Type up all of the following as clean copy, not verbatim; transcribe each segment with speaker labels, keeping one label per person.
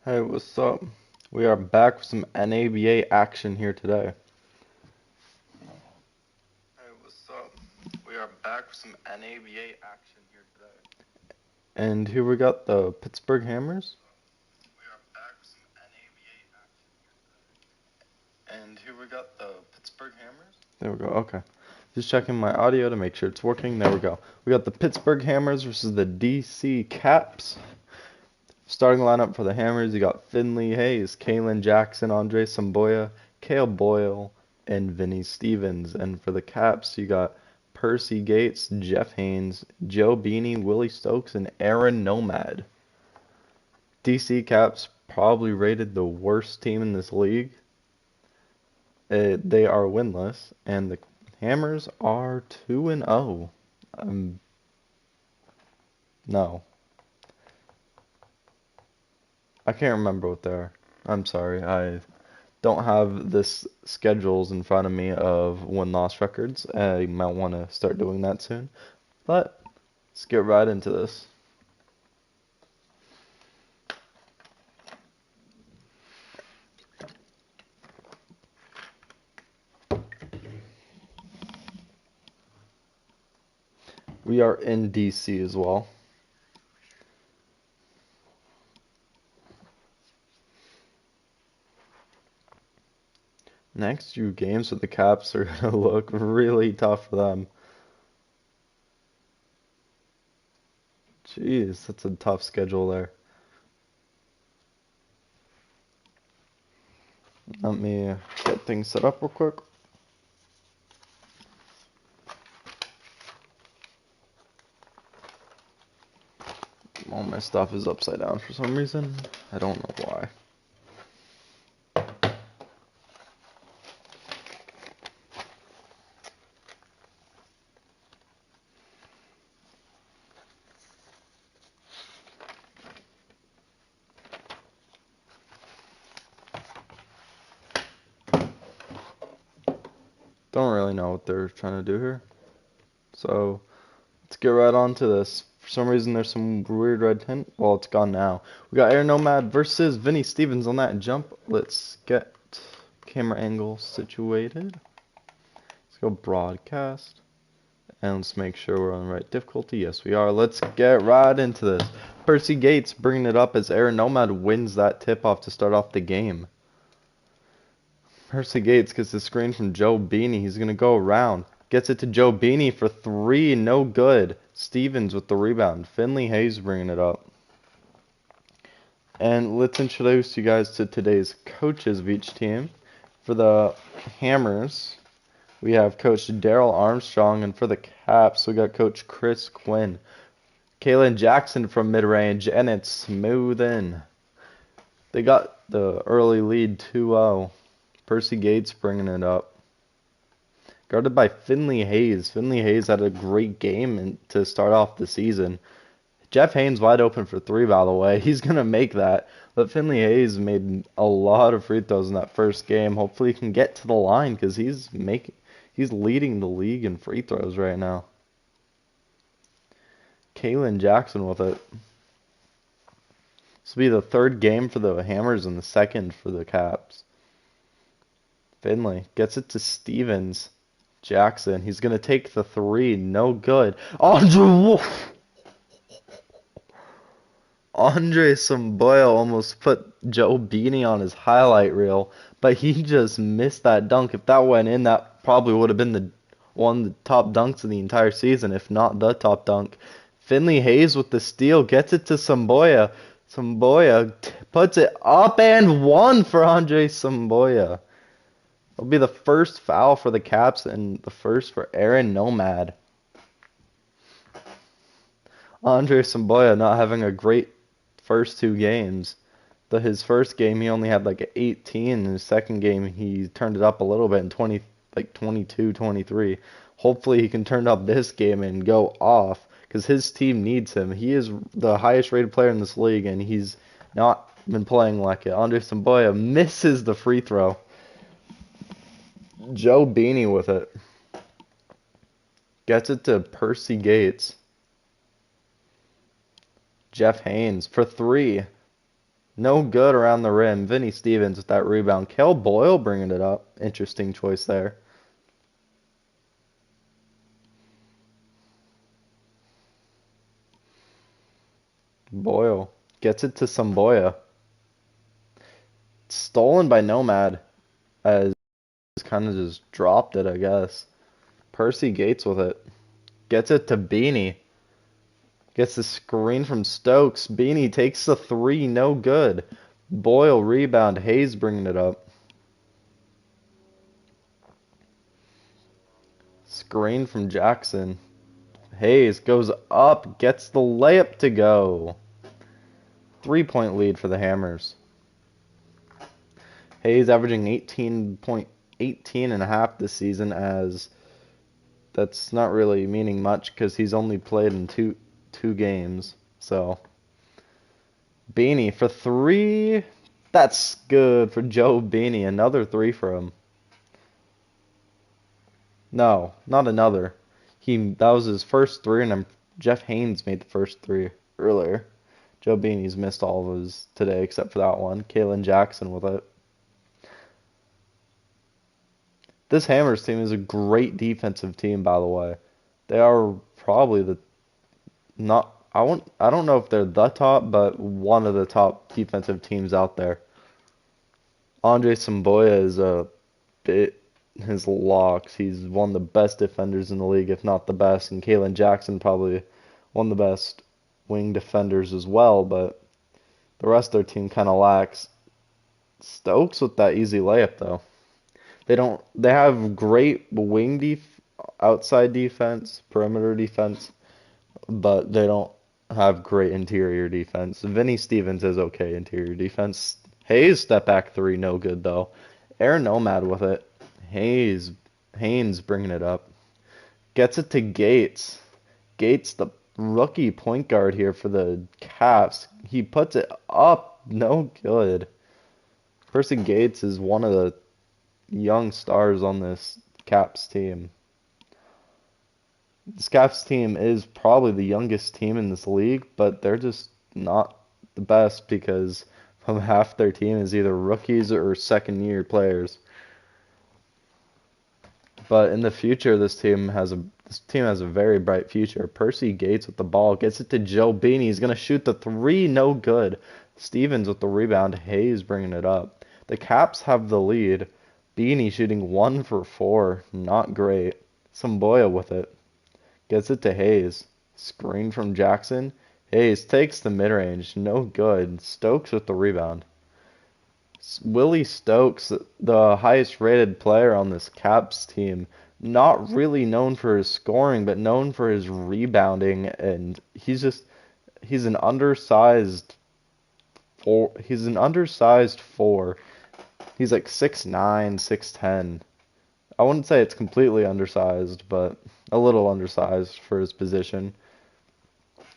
Speaker 1: Hey, what's up? We are back with some NABA action here today. Hey, what's up? We are back with some NABA action here today. And here we got the Pittsburgh Hammers. We are back with some NABA action here today. And here we got the Pittsburgh Hammers. There we go, okay. Just checking my audio to make sure it's working. There we go. We got the Pittsburgh Hammers versus the DC Caps. Starting lineup for the Hammers, you got Finley Hayes, Kalen Jackson, Andre Samboya, Cale Boyle, and Vinny Stevens. And for the Caps, you got Percy Gates, Jeff Haynes, Joe Beanie, Willie Stokes, and Aaron Nomad. DC Caps probably rated the worst team in this league. They are winless, and the Hammers are 2-0. No, I can't remember what they are. I'm sorry. I don't have this schedules in front of me of win-loss records. I might want to start doing that soon. But let's get right into this. We are in DC as well. Next few games for the Caps are going to look really tough for them. Jeez, that's a tough schedule there. Let me get things set up real quick. All my stuff is upside down for some reason. I don't know why. Don't really know what they're trying to do here. So let's get right on to this. For some reason, there's some weird red tint. Well, it's gone now. We got Air Nomad versus Vinny Stevens on that jump. Let's get camera angle situated. Let's go broadcast. And let's make sure we're on the right difficulty. Yes, we are. Let's get right into this. Percy Gates bringing it up as Air Nomad wins that tip-off to start off the game. Percy Gates gets the screen from Joe Beanie. He's going to go around. Gets it to Joe Beanie for three. No good. Stevens with the rebound. Finley Hayes bringing it up. And let's introduce you guys to today's coaches of each team. For the Hammers, we have Coach Daryl Armstrong. And for the Caps, we got Coach Chris Quinn. Kalen Jackson from mid-range. And it's smooth in. They got the early lead 2-0. Percy Gates bringing it up. Guarded by Finley Hayes. Finley Hayes had a great game to start off the season. Jeff Haynes wide open for three, by the way. He's going to make that. But Finley Hayes made a lot of free throws in that first game. Hopefully he can get to the line because he's leading the league in free throws right now. Kalen Jackson with it. This will be the third game for the Hammers and the second for the Caps. Finley gets it to Stevens. Jackson, he's going to take the three. No good. Andre Samboya almost put Joe Beanie on his highlight reel, but he just missed that dunk. If that went in, that probably would have been one of the top dunks of the entire season, if not the top dunk. Finley Hayes with the steal gets it to Samboya. Samboya puts it up and one for Andre Samboya. It'll be the first foul for the Caps and the first for Aaron Nomad. Andre Samboya not having a great first two games. His first game he only had like 18. In his second game he turned it up a little bit in 22, 23. Hopefully he can turn up this game and go off because his team needs him. He is the highest rated player in this league and he's not been playing like it. Andre Samboya misses the free throw. Joe Beanie with it. Gets it to Percy Gates. Jeff Haynes for three. No good around the rim. Vinny Stevens with that rebound. Kel Boyle bringing it up. Interesting choice there. Boyle gets it to Samboya. Stolen by Nomad as kind of just dropped it, I guess. Percy Gates with it. Gets it to Beanie. Gets the screen from Stokes. Beanie takes the three, no good. Boyle rebound. Hayes bringing it up. Screen from Jackson. Hayes goes up, gets the layup to go. 3-point lead for the Hammers. Hayes averaging 18 and a half this season, as that's not really meaning much because he's only played in two games. So Beanie for three. That's good for Joe Beanie. Another three for him. No, not another. That was his first three, and Jeff Haynes made the first three earlier. Joe Beanie's missed all of his today except for that one. Kalen Jackson with it. This Hammers team is a great defensive team, by the way. They are probably the not I don't know if they're the top, but one of the top defensive teams out there. Andre Samboya is a bit his locks. He's one of the best defenders in the league, if not the best, and Kalen Jackson probably one of the best wing defenders as well, but the rest of their team kind of lacks. Stokes with that easy layup though. They have great outside defense, perimeter defense, but they don't have great interior defense. Vinny Stevens is okay interior defense. Hayes step back three, no good though. Air Nomad with it. Haynes bringing it up. Gets it to Gates. Gates, the rookie point guard here for the Caps. He puts it up, no good. Percy Gates is one of the young stars on this Caps team. This Caps team is probably the youngest team in this league, but they're just not the best because half their team is either rookies or second-year players. But in the future, this team has a very bright future. Percy Gates with the ball gets it to Joe Beanie. He's gonna shoot the three, no good. Stevens with the rebound. Hayes bringing it up. The Caps have the lead. Beanie shooting 1 for 4, not great. Samboya with it. Gets it to Hayes. Screen from Jackson. Hayes takes the mid-range. No good. Stokes with the rebound. Willie Stokes, the highest rated player on this Caps team, not really known for his scoring, but known for his rebounding, and he's an undersized four. He's like 6'9", 6'10". I wouldn't say it's completely undersized, but a little undersized for his position.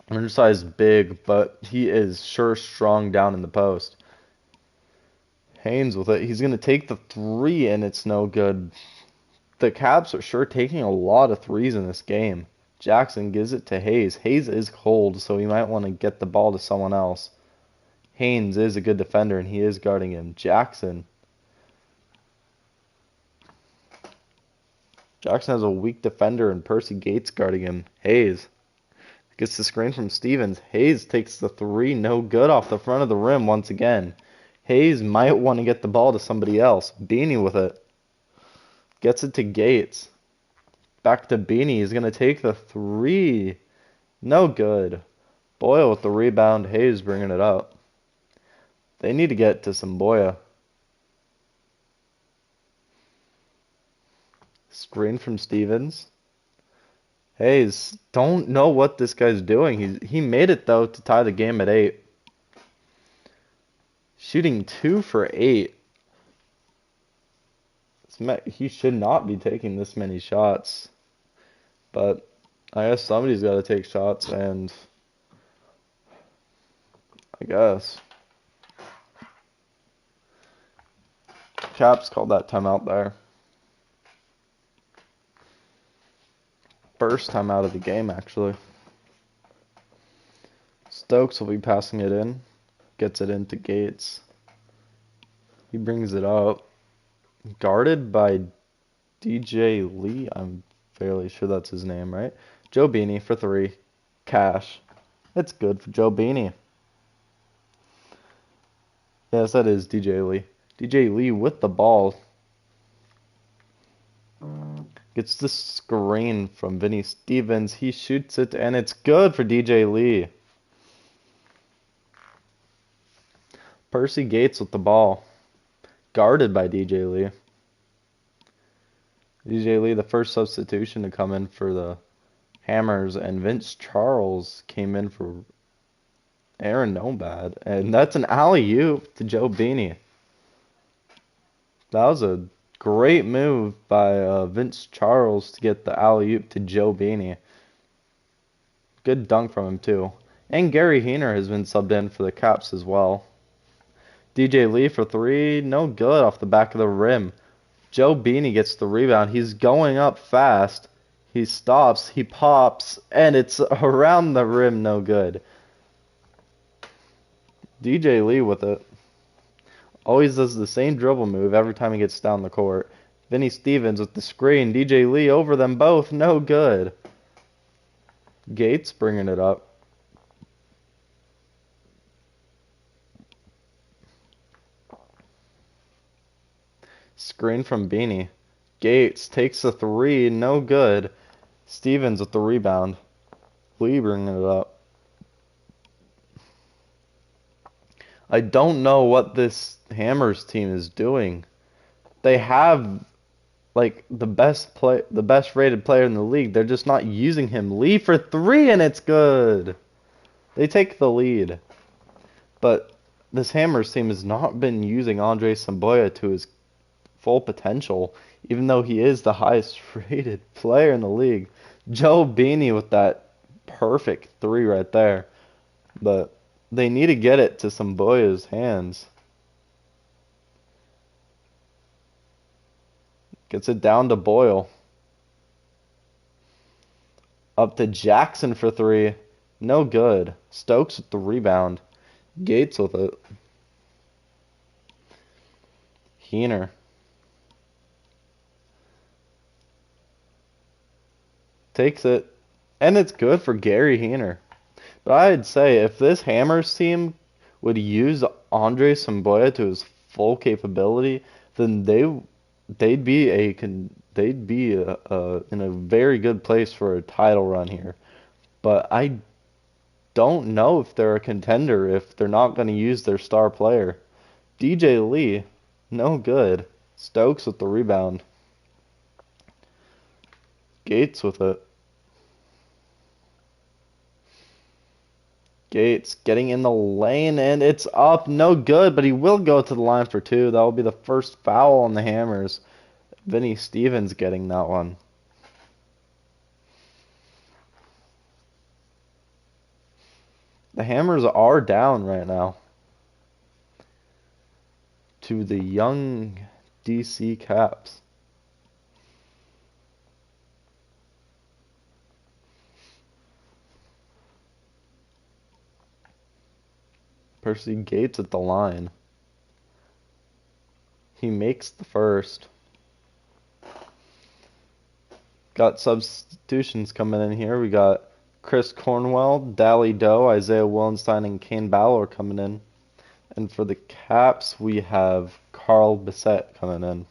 Speaker 1: Undersized big, but he is sure strong down in the post. Haynes with it. He's going to take the three, and it's no good. The Caps are sure taking a lot of threes in this game. Jackson gives it to Hayes. Hayes is cold, so he might want to get the ball to someone else. Haynes is a good defender, and he is guarding him. Jackson has a weak defender, and Percy Gates guarding him. Hayes gets the screen from Stevens. Hayes takes the three, no good, off the front of the rim once again. Hayes might want to get the ball to somebody else. Beanie with it. Gets it to Gates. Back to Beanie. He's going to take the three. No good. Boyle with the rebound. Hayes bringing it up. They need to get to Samboya. Screen from Stevens. Hayes, don't know what this guy's doing. He made it, though, to tie the game at 8. Shooting 2 for 8. He should not be taking this many shots. But I guess somebody's got to take shots, and I guess Caps called that timeout there. First time out of the game, actually. Stokes will be passing it in. Gets it into Gates. He brings it up. Guarded by DJ Lee. I'm fairly sure that's his name, right? Joe Beanie for 3. Cash. That's good for Joe Beanie. Yes, that is DJ Lee. DJ Lee with the ball. Gets the screen from Vinny Stevens. He shoots it, and it's good for DJ Lee. Percy Gates with the ball. Guarded by DJ Lee. DJ Lee, the first substitution to come in for the Hammers, and Vince Charles came in for Aaron Nobad. And that's an alley-oop to Joe Beanie. That was a great move by Vince Charles to get the alley-oop to Joe Beanie. Good dunk from him, too. And Gary Heener has been subbed in for the Caps as well. DJ Lee for 3. No good off the back of the rim. Joe Beanie gets the rebound. He's going up fast. He stops. He pops. And it's around the rim. No good. DJ Lee with it. Always does the same dribble move every time he gets down the court. Vinny Stevens with the screen. DJ Lee over them both. No good. Gates bringing it up. Screen from Beanie. Gates takes the 3. No good. Stevens with the rebound. Lee bringing it up. I don't know what this Hammers team is doing. They have like the best rated player in the league. They're just not using him. Lee for 3, and it's good. They take the lead. But this Hammers team has not been using Andre Samboya to his full potential, even though he is the highest rated player in the league. Joe Beanie with that perfect 3 right there. But they need to get it to Samboya's hands. Gets it down to Boyle. Up to Jackson for 3. No good. Stokes with the rebound. Gates with it. Heener. Takes it. And it's good for Gary Heener. But I'd say if this Hammers team would use Andre Samboya to his full capability, then they'd be in a very good place for a title run here. But I don't know if they're a contender if they're not going to use their star player. DJ Lee, no good. Stokes with the rebound. Gates with it. Gates getting in the lane, and it's up. No good, but he will go to the line for 2. That will be the first foul on the Hammers. Vinny Stevens getting that one. The Hammers are down right now to the young DC Caps. Percy Gates at the line. He makes the first. Got substitutions coming in here. We got Chris Cornwell, Dally Doe, Isaiah Willenstein, and Kane Ballor coming in. And for the Caps, we have Carl Bissett coming in.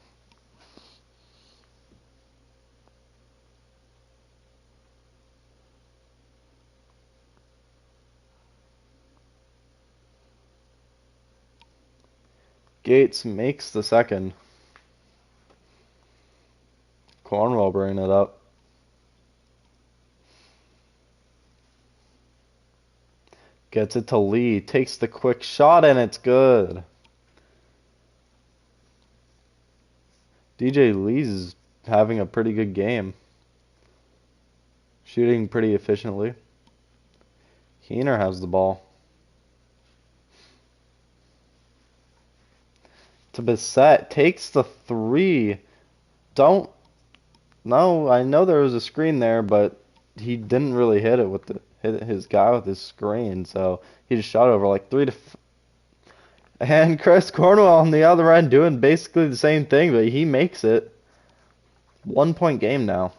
Speaker 1: Gates makes the second. Cornwell bringing it up. Gets it to Lee. Takes the quick shot, and it's good. DJ Lee's having a pretty good game. Shooting pretty efficiently. Heener has the ball. To Bissett. Takes the 3. No, I know there was a screen there, but he didn't really hit his guy with his screen, so he just shot over like 3 to And Chris Cornwell on the other end doing basically the same thing, but he makes it. 1 point game now.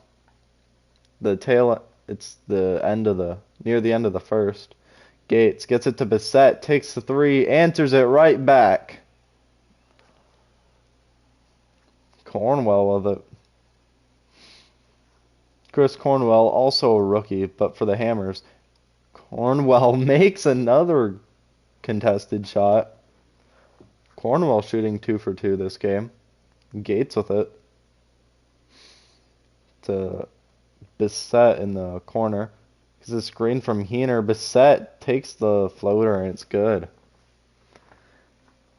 Speaker 1: It's the end of near the end of the first. Gates gets it to Bissett, takes the three, answers it right back. Cornwell with it. Chris Cornwell, also a rookie, but for the Hammers. Cornwell makes another contested shot. Cornwell shooting 2 for 2 this game. Gates with it to Bissett in the corner. It's a screen from Heener. Bissett takes the floater and it's good.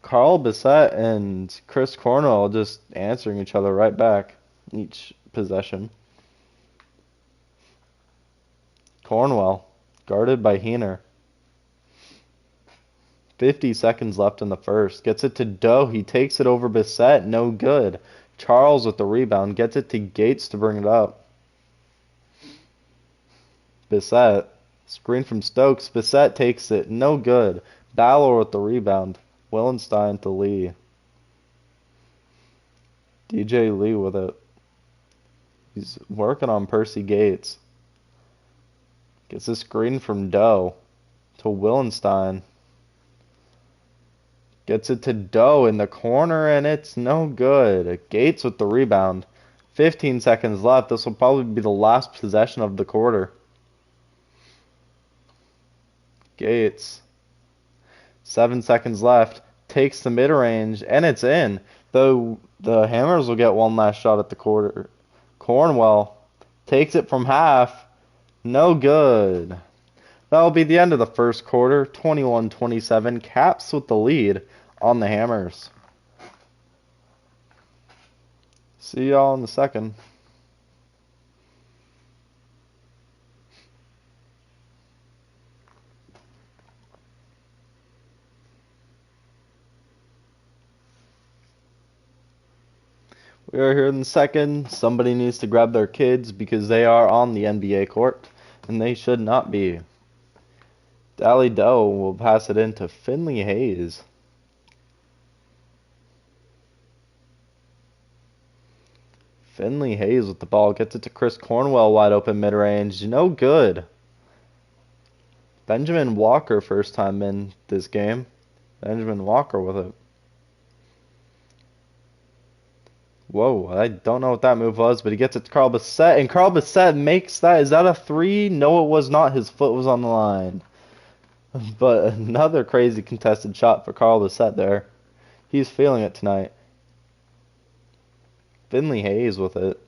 Speaker 1: Carl Bissett and Chris Cornwell just answering each other right back each possession. Cornwell guarded by Heener. 50 seconds left in the first. Gets it to Doe. He takes it over Bissett. No good. Charles with the rebound. Gets it to Gates to bring it up. Bissett. Screen from Stokes. Bissett takes it. No good. Balor with the rebound. Willenstein to Lee. DJ Lee with it. He's working on Percy Gates. Gets a screen from Doe to Willenstein. Gets it to Doe in the corner, and it's no good. Gates with the rebound. 15 seconds left. This will probably be the last possession of the quarter. Gates. 7 seconds left. Takes the mid-range, and it's in. Though the Hammers will get one last shot at the quarter. Cornwell takes it from half. No good. That'll be the end of the first quarter. 21-27. Caps with the lead on the Hammers. See y'all in the second. We are here in the second. Somebody needs to grab their kids because they are on the NBA court, and they should not be. Dally Doe will pass it in to Finley Hayes. Finley Hayes with the ball. Gets it to Chris Cornwell, wide open mid-range. No good. Benjamin Walker, first time in this game. Benjamin Walker with it. Whoa, I don't know what that move was, but he gets it to Carl Bissett, and Carl Bissett makes that. Is that a three? No, it was not. His foot was on the line. But another crazy contested shot for Carl Bissett there. He's feeling it tonight. Finley Hayes with it.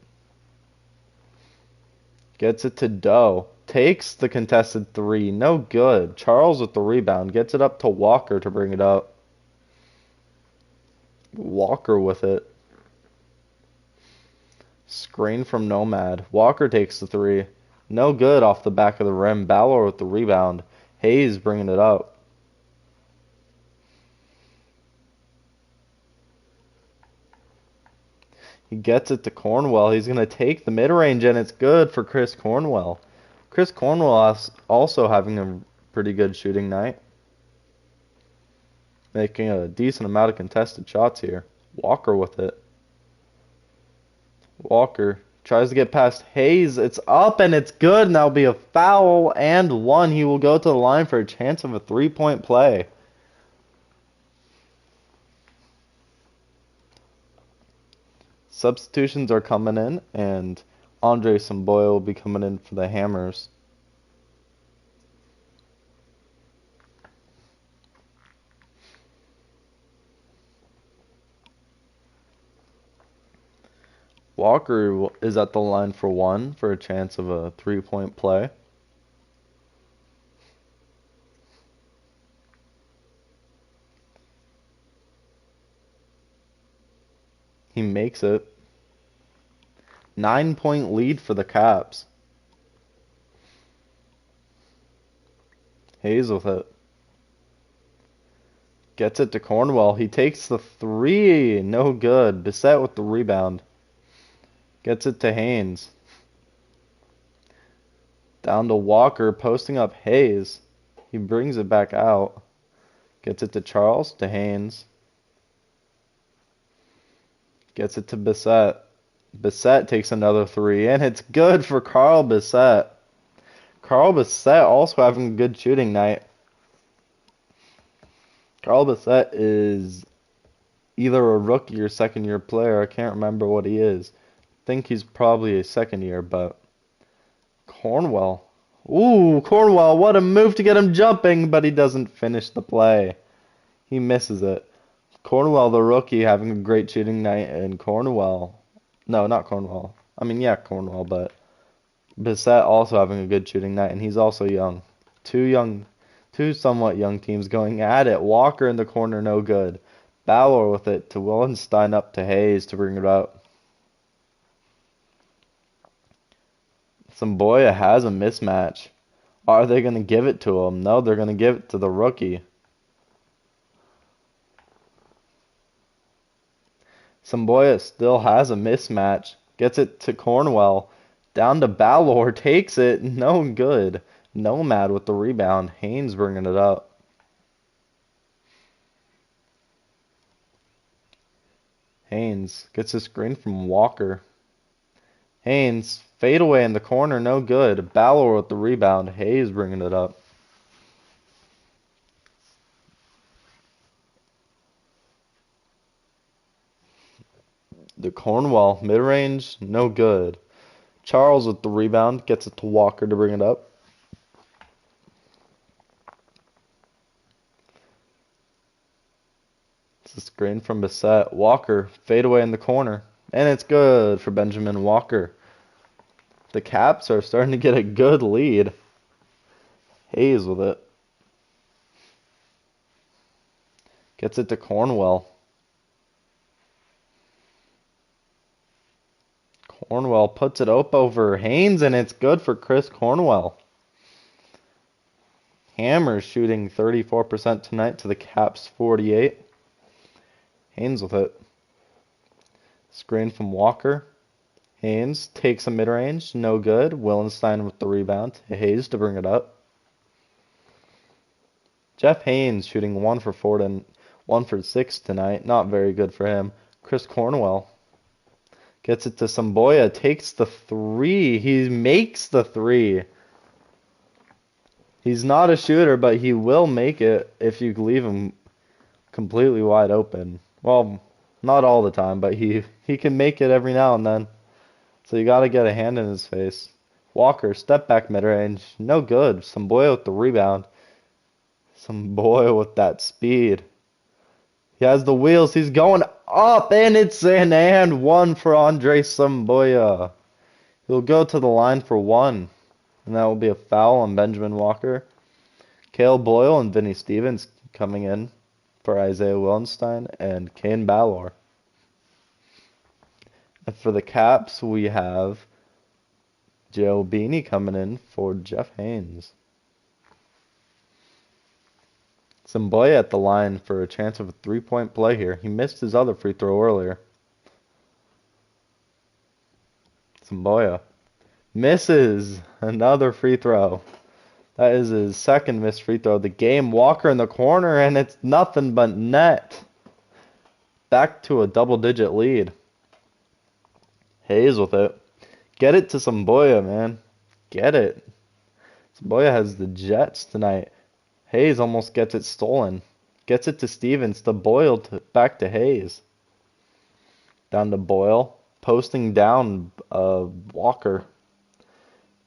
Speaker 1: Gets it to Doe. Takes the contested three. No good. Charles with the rebound. Gets it up to Walker to bring it up. Walker with it. Screen from Nomad. Walker takes the three. No good off the back of the rim. Balor with the rebound. Hayes bringing it up. He gets it to Cornwell. He's going to take the mid-range, and it's good for Chris Cornwell. Chris Cornwell also having a pretty good shooting night. Making a decent amount of contested shots here. Walker with it. Walker tries to get past Hayes. It's up and it's good, and that'll be a foul and one. He will go to the line for a chance of a three-point play. Substitutions are coming in, and Andre Samboy will be coming in for the Hammers. Walker is at the line for one for a chance of a three-point play. He makes it. 9-point lead for the Caps. Hayes with it. Gets it to Cornwell. He takes the three. No good. Bissett with the rebound. Gets it to Haynes. Down to Walker, posting up Hayes. He brings it back out. Gets it to Charles, to Haynes. Gets it to Bissett. Bissett takes another three, and it's good for Carl Bissett. Carl Bissett also having a good shooting night. Carl Bissett is either a rookie or second-year player. I can't remember what he is. I think he's probably a second year, but Cornwell. Ooh, Cornwell, what a move to get him jumping, but he doesn't finish the play. He misses it. Cornwell, the rookie, having a great shooting night, and Cornwell. No, not Cornwell. I mean, yeah, Cornwell, but Bissett also having a good shooting night, and he's also young. Two somewhat young teams going at it. Walker in the corner, no good. Balor with it to Willenstein, up to Hayes to bring it up. Samboya has a mismatch. Are they going to give it to him? No, they're going to give it to the rookie. Samboya still has a mismatch. Gets it to Cornwell. Down to Balor. Takes it. No good. Nomad with the rebound. Haynes bringing it up. Haynes gets a screen from Walker. Haynes, fade away in the corner, no good. Balor with the rebound. Hayes bringing it up. The Cornwell, mid-range, no good. Charles with the rebound, gets it to Walker to bring it up. It's a screen from Bissett. Walker, fade away in the corner. And it's good for Benjamin Walker. The Caps are starting to get a good lead. Hayes with it. Gets it to Cornwell. Cornwell puts it up over Haynes, and it's good for Chris Cornwell. Hammers shooting 34% tonight to the Caps 48. Haynes with it. Screen from Walker. Haynes takes a mid-range, no good. Willenstein with the rebound. Hayes to bring it up. Jeff Haynes shooting 1 for 4 and 1 for 6 tonight. Not very good for him. Chris Cornwell gets it to Samboya. Takes the three. He makes the three. He's not a shooter, but he will make it if you leave him completely wide open. Well, not all the time, but he can make it every now and then. So you got to get a hand in his face. Walker, step back mid-range. No good. Samboya with the rebound. Samboya with that speed. He has the wheels. He's going up, and it's an and one for Andre Samboya. He'll go to the line for one, and that will be a foul on Benjamin Walker. Cale Boyle and Vinny Stevens coming in for Isaiah Willenstein and Kane Balor. And for the Caps, we have Joe Beanie coming in for Jeff Haynes. Samboya at the line for a chance of a three-point play here. He missed his other free throw earlier. Samboya misses another free throw. That is his second missed free throw of the game. Walker in the corner, and it's nothing but net. Back to a double-digit lead. Hayes with it. Get it to Samboya, man. Get it. Samboya has the Jets tonight. Hayes almost gets it stolen. Gets it to Stevens, to Boyle, back to Hayes. Down to Boyle. Posting down Walker.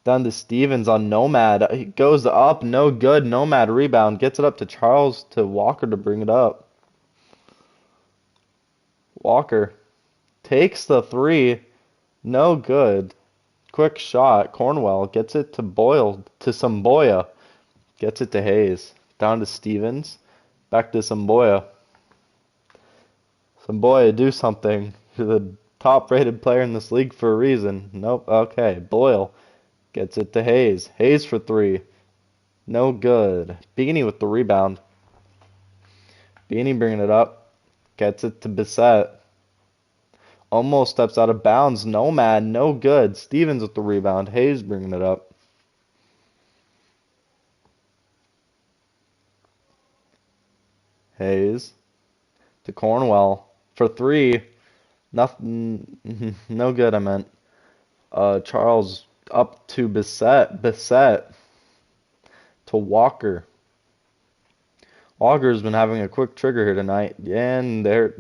Speaker 1: Down to Stevens on Nomad. He goes up, no good. Nomad rebound. Gets it up to Charles, to Walker to bring it up. Walker takes the three. No good. Quick shot. Cornwell gets it to Boyle, to Samboya. Gets it to Hayes. Down to Stevens. Back to Samboya. Samboya, do something. You're the top-rated player in this league for a reason. Nope. Okay. Boyle gets it to Hayes. Hayes for three. No good. Beanie with the rebound. Beanie bringing it up. Gets it to Bissett. Almost steps out of bounds. Nomad, no good. Stevens with the rebound. Hayes bringing it up. Hayes to Cornwell for three. Nothing. No good, I meant. Charles up to Bissett. Bissett to Walker. Walker's been having a quick trigger here tonight. And there,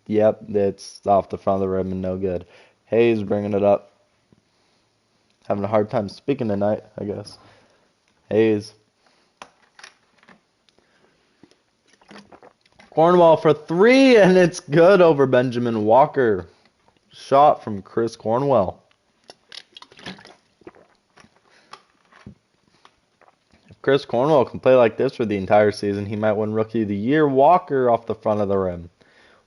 Speaker 1: yep, it's off the front of the rim and no good. Hayes bringing it up. Having a hard time speaking tonight, I guess. Hayes. Cornwell for three, and it's good over Benjamin Walker. Shot from Chris Cornwell. If Chris Cornwell can play like this for the entire season, he might win Rookie of the Year. Walker off the front of the rim.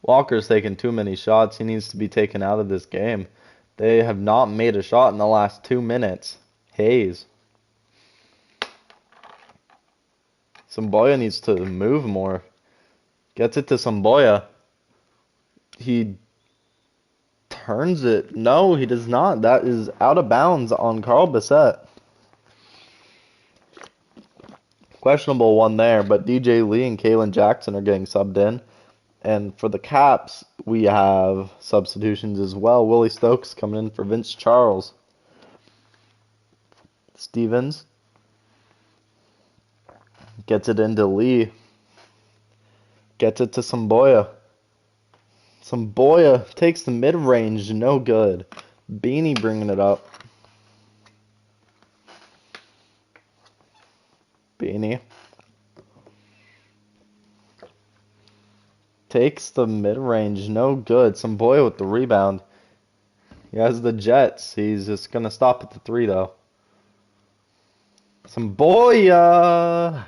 Speaker 1: Walker's taking too many shots. He needs to be taken out of this game. They have not made a shot in the last 2 minutes. Hayes. Samboya needs to move more. Gets it to Samboya. He turns it. No, he does not. That is out of bounds on Carl Bissett. Questionable one there, but DJ Lee and Kalen Jackson are getting subbed in. And for the Caps, we have substitutions as well. Willie Stokes coming in for Vince Charles. Stevens gets it into Lee. Gets it to Samboya. Samboya takes the mid-range, no good. Beanie bringing it up. Beanie takes the mid-range, no good. Samboya with the rebound. He has the Jets. He's just going to stop at the three, though. Samboya!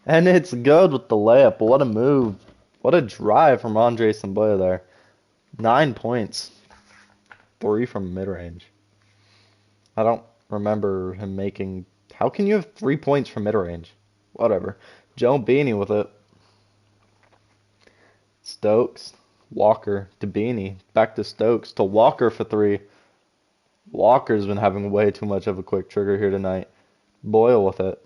Speaker 1: And it's good with the layup. What a move. What a drive from Andre Samboya there. 9 points. 3 from mid-range. I don't remember him making... How can you have 3 points from mid-range? Whatever. Joe Beanie with it. Stokes. Walker to Beanie. Back to Stokes to Walker for 3. Walker's been having way too much of a quick trigger here tonight. Boyle with it.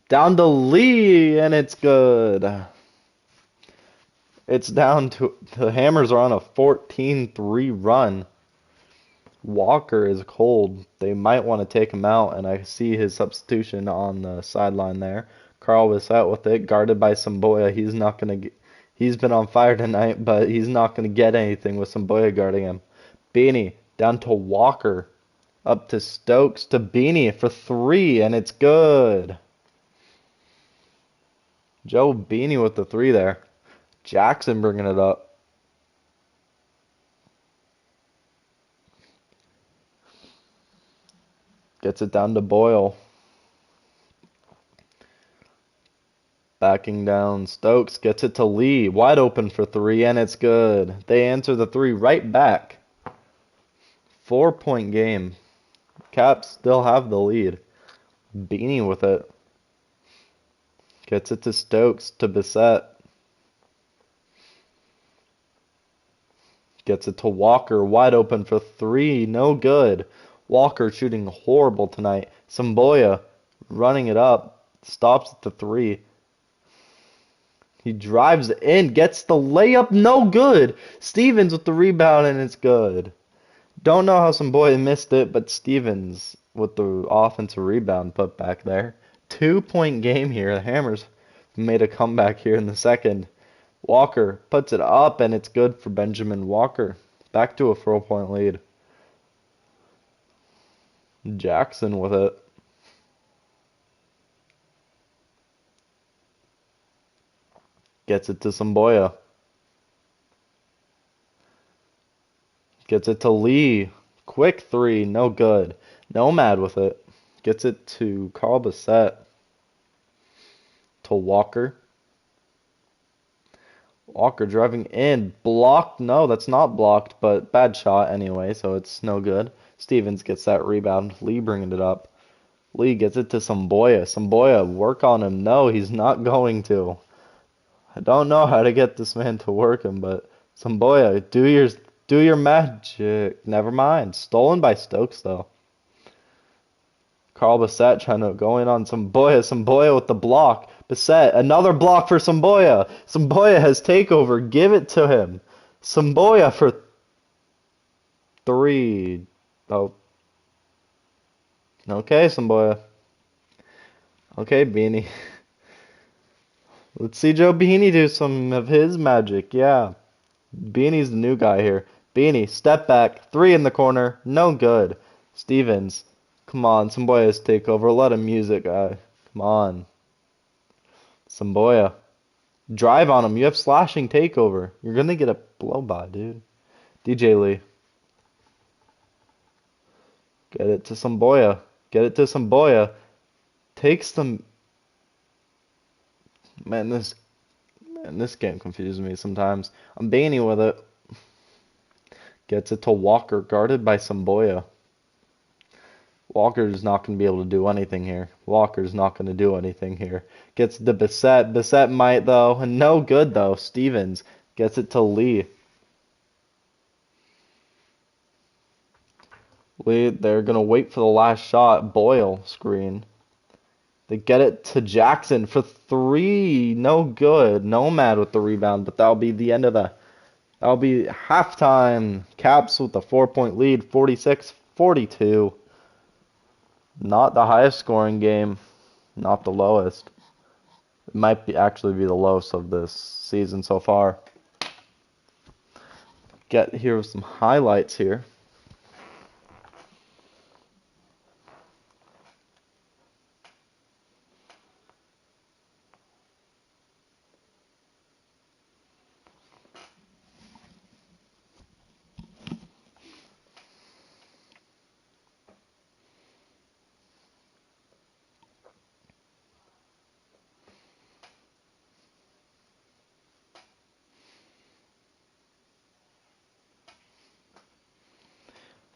Speaker 1: Down to Lee, and it's good. It's down to... The Hammers are on a 14-3 run. Walker is cold. They might want to take him out, and I see his substitution on the sideline there. Carl Bissett with it, guarded by Samboya. He's not going to... He's been on fire tonight, but he's not going to get anything with Samboya guarding him. Beanie down to Walker. Up to Stokes to Beanie for 3, and it's good. Joe Beanie with the 3 there. Jackson bringing it up. Gets it down to Boyle. Backing down. Stokes gets it to Lee. Wide open for 3, and it's good. They answer the 3 right back. 4-point game. Caps still have the lead. Beanie with it. Gets it to Stokes to Bissett. Gets it to Walker. Wide open for 3. No good. Walker shooting horrible tonight. Samboya running it up. Stops at the 3. He drives in. Gets the layup. No good. Stevens with the rebound, and it's good. Don't know how Samboya missed it, but Stevens with the offensive rebound put back there. 2-point game here. The Hammers made a comeback here in the second. Walker puts it up, and it's good for Benjamin Walker. Back to a 4-point lead. Jackson with it. Gets it to Samboya. Gets it to Lee. Quick 3, no good. Nomad with it. Gets it to Carl Bissett. To Walker. Walker driving in. Blocked. No, that's not blocked, but bad shot anyway, so it's no good. Stevens gets that rebound. Lee bringing it up. Lee gets it to Samboya. Samboya, work on him. No, he's not going to. I don't know how to get this man to work him, but Samboya, do your magic. Never mind. Stolen by Stokes, though. Carl Bissett trying to go in on Samboya. Samboya with the block. Bissett, another block for Samboya. Samboya has takeover. Give it to him. Samboya for three. Oh, okay, Samboya. Okay, Beanie. Let's see Joe Beanie do some of his magic. Yeah, Beanie's the new guy here. Beanie, step back. Three in the corner. No good. Stevens. Come on, Samboya's takeover. Let him use it, guy. Come on. Samboya. Drive on him. You have slashing takeover. You're gonna get a blow by, dude. DJ Lee. Get it to Samboya. Get it to Samboya. Takes them. Man, this game confuses me sometimes. I'm Beanie with it. Gets it to Walker, guarded by Samboya. Walker's not going to be able to do anything here. Walker's not going to do anything here. Gets it to Bissett. Bissett might, though. No good, though. Stevens gets it to Lee. Lee, they're going to wait for the last shot. Boyle screen. They get it to Jackson for three. No good. Nomad with the rebound, but that'll be the end of the. That'll be halftime. Caps with a 4-point lead, 46-42. Not the highest scoring game, not the lowest. It might be actually be the lowest of this season so far. Get here some highlights here.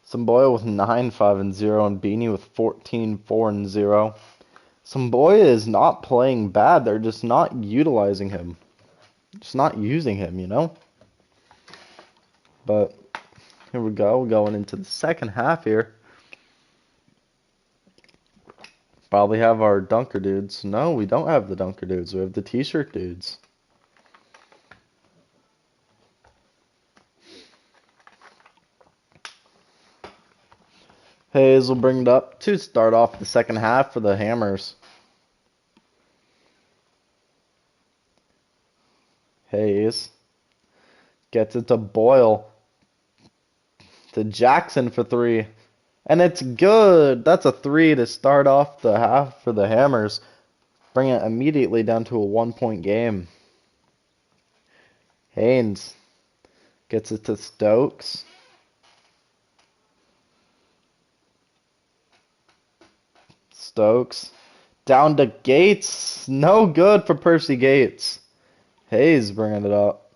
Speaker 1: Samboya with 9-5-0 and Beanie with 14-4-0. Samboya is not playing bad. They're just not utilizing him. Just not using him, you know? But here we go, going into the second half here. Probably have our dunker dudes. No, we don't have the dunker dudes. We have the t-shirt dudes. Hayes will bring it up to start off the second half for the Hammers. Hayes gets it to Boyle. To Jackson for three. And it's good. That's a three to start off the half for the Hammers. Bring it immediately down to a 1-point game. Haynes gets it to Stokes. Stokes. Down to Gates. No good for Percy Gates. Hayes bringing it up.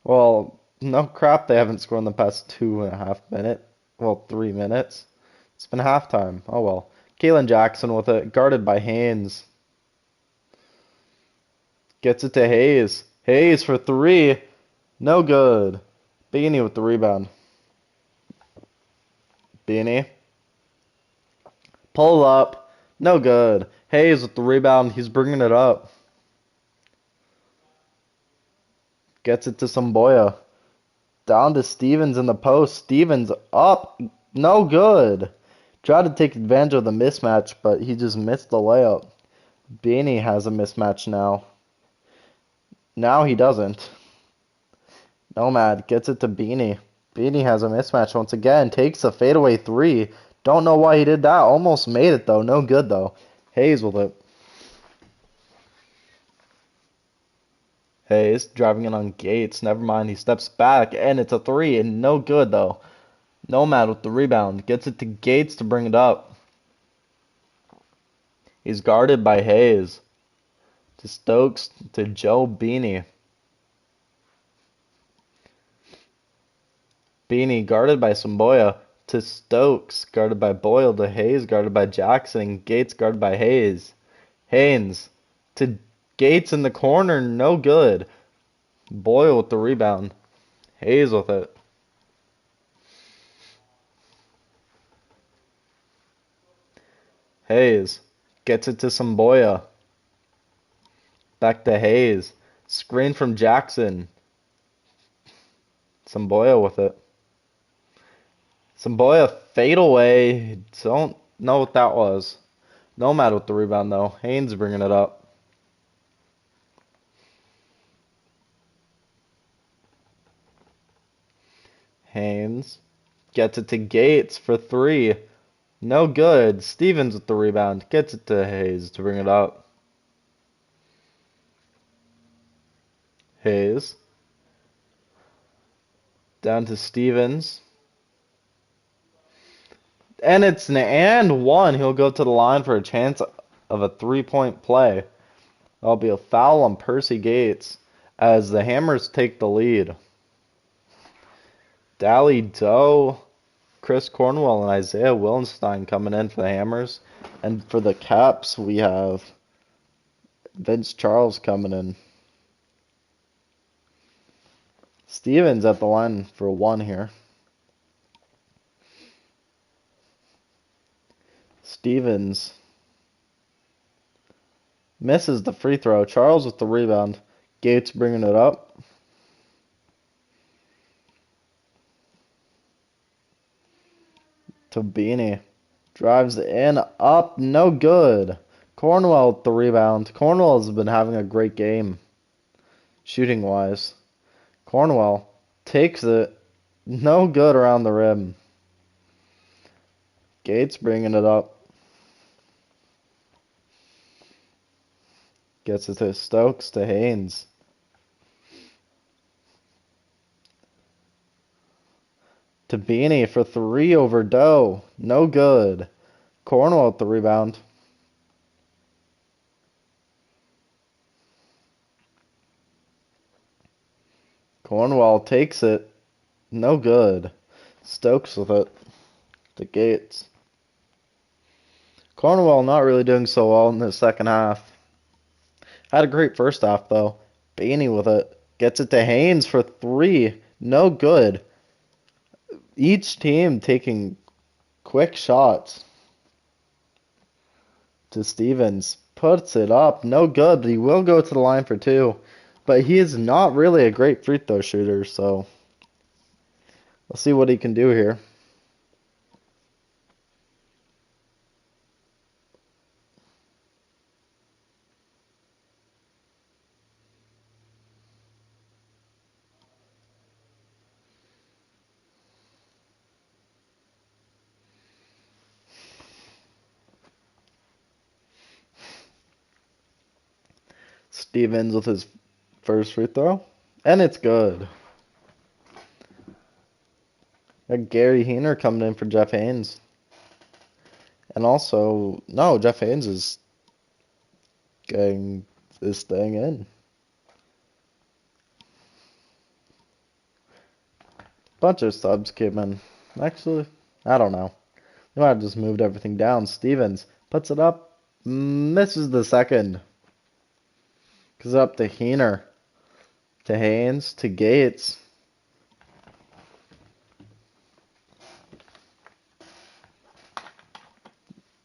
Speaker 1: Well, no crap, they haven't scored in the past 2.5 minutes. Well, 3 minutes. It's been halftime. Oh well. Kalen Jackson with it, guarded by Haynes. Gets it to Hayes. Hayes for three. No good. Beanie with the rebound. Beanie. Pull up. No good. Hayes with the rebound. He's bringing it up. Gets it to Samboya. Down to Stevens in the post. Stevens up. No good. Tried to take advantage of the mismatch, but he just missed the layup. Beanie has a mismatch now. Now he doesn't. Nomad gets it to Beanie. Beanie has a mismatch once again. Takes a fadeaway three. Don't know why he did that. Almost made it, though. No good, though. Hayes with it. Hayes driving it on Gates. Never mind. He steps back, and it's a three, and no good, though. Nomad with the rebound. Gets it to Gates to bring it up. He's guarded by Hayes. To Stokes, to Joe Beanie. Beanie guarded by Samboya. To Stokes, guarded by Boyle. To Hayes, guarded by Jackson. Gates guarded by Hayes. Haynes to Gates in the corner. No good. Boyle with the rebound. Hayes with it. Hayes gets it to Samboya. Back to Hayes. Screen from Jackson. Samboya with it. Samboya fadeaway. Don't know what that was. Nomad with the rebound though. Haynes bringing it up. Haynes gets it to Gates for 3. No good. Stevens with the rebound. Gets it to Hayes to bring it up. Hayes. Down to Stevens. And it's an and one. He'll go to the line for a chance of a 3-point play. That'll be a foul on Percy Gates as the Hammers take the lead. Dally Doe, Chris Cornwell, and Isaiah Willenstein coming in for the Hammers. And for the Caps, we have Vince Charles coming in. Stevens at the line for 1 here. Stevens misses the free throw. Charles with the rebound. Gates bringing it up. Tobini drives in, up, no good. Cornwell with the rebound. Cornwell has been having a great game, shooting-wise. Cornwell takes it, no good around the rim. Gates bringing it up. Gets it to Stokes, to Haynes. To Beanie for 3 over Doe. No good. Cornwell with the rebound. Cornwell takes it. No good. Stokes with it. To Gates. Cornwell not really doing so well in the second half. Had a great first half, though. Beanie with it. Gets it to Haynes for 3. No good. Each team taking quick shots. To Stevens. Puts it up. No good, but he will go to the line for 2. But he is not really a great free throw shooter, so we'll see what he can do here. Stevens with his first free throw. And it's good. Got Gary Heener coming in for Jeff Haynes. And also, no, Jeff Haynes is getting this thing in. Bunch of subs came in. Actually, I don't know. They might have just moved everything down. Stevens puts it up. Misses the second. Goes up to Heener. To Haynes. To Gates.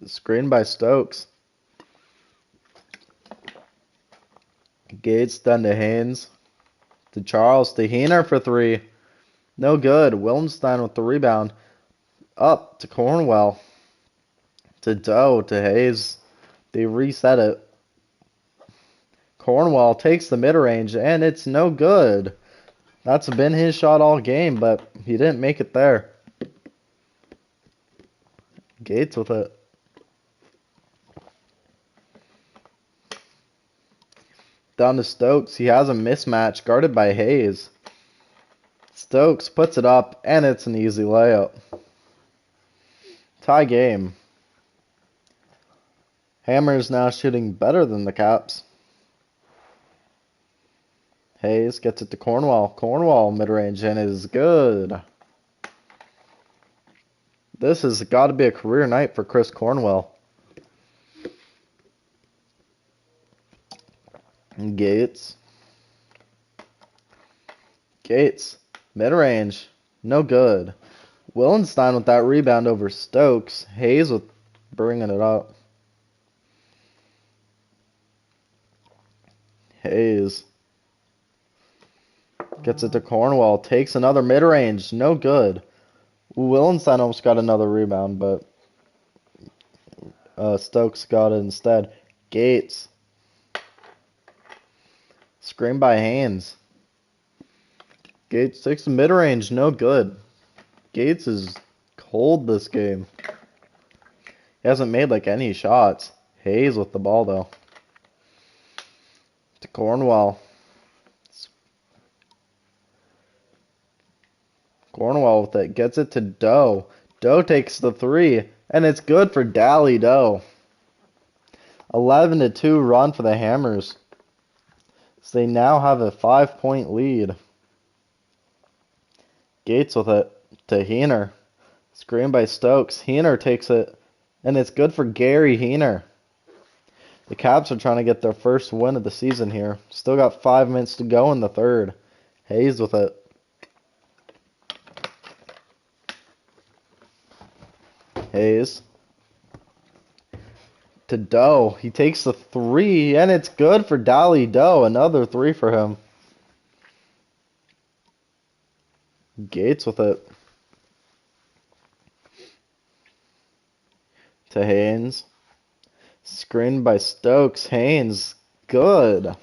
Speaker 1: Screen by Stokes. Gates done to Haynes. To Charles. To Heener for 3. No good. Willenstein with the rebound. Up to Cornwell. To Doe. To Hayes. They reset it. Cornwell takes the mid-range, and it's no good. That's been his shot all game, but he didn't make it there. Gates with it. Down to Stokes. He has a mismatch guarded by Hayes. Stokes puts it up, and it's an easy layup. Tie game. Hammers now shooting better than the Caps. Hayes gets it to Cornwell. Cornwell mid-range and is good. This has got to be a career night for Chris Cornwell. Gates. Gates. Mid-range. No good. Willenstein with that rebound over Stokes. Hayes with bringing it up. Hayes gets it to Cornwell. Takes another mid-range. No good. Willenstein almost got another rebound, but Stokes got it instead. Gates. Screen by Haynes. Gates takes the mid-range. No good. Gates is cold this game. He hasn't made like any shots. Hayes with the ball though. To Cornwell. Cornwell with it. Gets it to Doe. Doe takes the three. And it's good for Dally Doe. 11-2 run for the Hammers. So they now have a 5-point lead. Gates with it to Heener. Screen by Stokes. Heener takes it. And it's good for Gary Heener. The Caps are trying to get their first win of the season here. Still got 5 minutes to go in the third. Hayes with it. Hayes. To Doe. He takes the three, and it's good for Dally Doe. Another three for him. Gates with it. To Haynes. Screened by Stokes. Haynes. Good.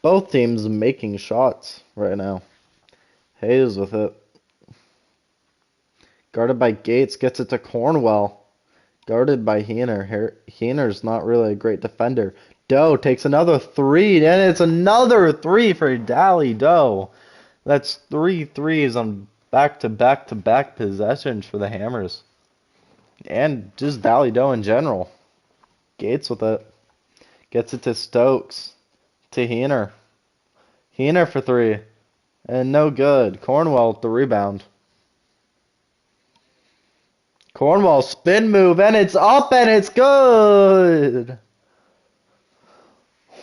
Speaker 1: Both teams making shots right now. Hayes with it. Guarded by Gates. Gets it to Cornwell. Guarded by Heener. Heener's not really a great defender. Doe takes another three, and it's another three for Dally Doe. That's 3 threes on back-to-back-to-back possessions for the Hammers. And just Dally Doe in general. Gates with it. Gets it to Stokes. To Heener. Heener for three. And no good. Cornwell with the rebound. Cornwell spin move, and it's up, and it's good.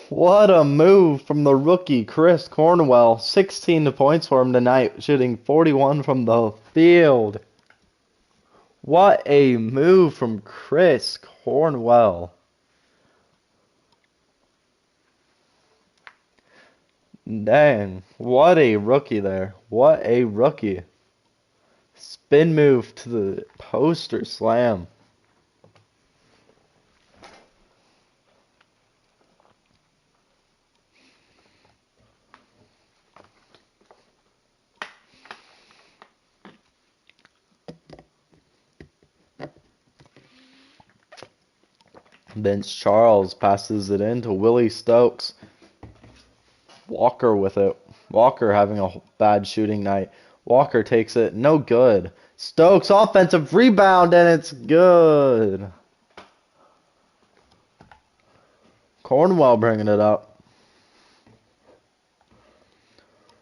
Speaker 1: What a move from the rookie, Chris Cornwell. 16 points for him tonight, shooting 41 from the field. What a move from Chris Cornwell. Dang, what a rookie there. What a rookie. Spin move to the poster slam. Vince Charles passes it in to Willie Stokes. Walker with it. Walker having a bad shooting night. Walker takes it. No good. Stokes offensive rebound, and it's good. Cornwell bringing it up.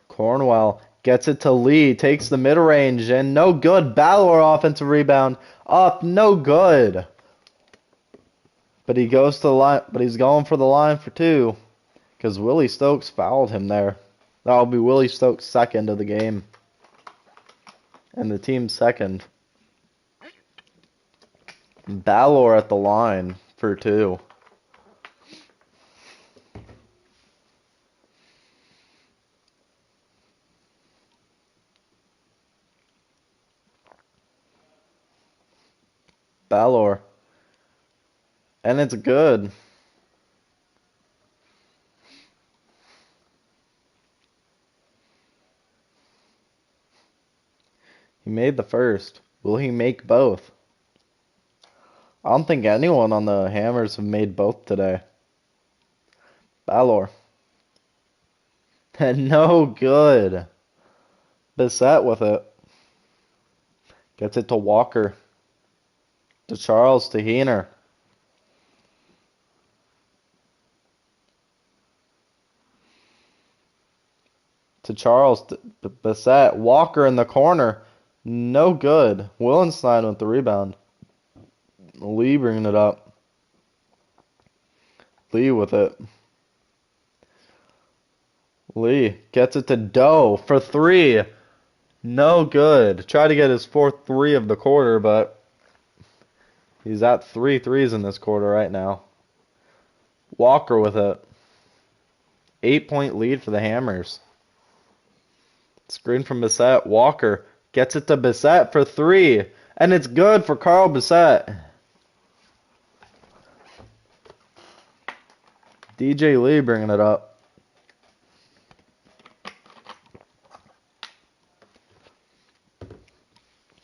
Speaker 1: Cornwell gets it to Lee. Takes the mid-range, and no good. Balor offensive rebound. Up. No good. But he goes to the line. But he's going for the line for two. Because Willie Stokes fouled him there. That'll be Willie Stokes' second of the game. And the team's second. Balor at the line for two. Balor. And it's good. He made the first. Will he make both? I don't think anyone on the Hammers have made both today. Balor. And no good. Bissett with it. Gets it to Walker. To Charles, to Heener. To Charles, to Bissett. Walker in the corner. No good. Willenstein with the rebound. Lee bringing it up. Lee with it. Lee gets it to Doe for three. No good. Tried to get his fourth three of the quarter, but he's at 3 threes in this quarter right now. Walker with it. 8-point lead for the Hammers. Screen from Bissett. Walker gets it to Bissett for 3. And it's good for Carl Bissett. DJ Lee bringing it up.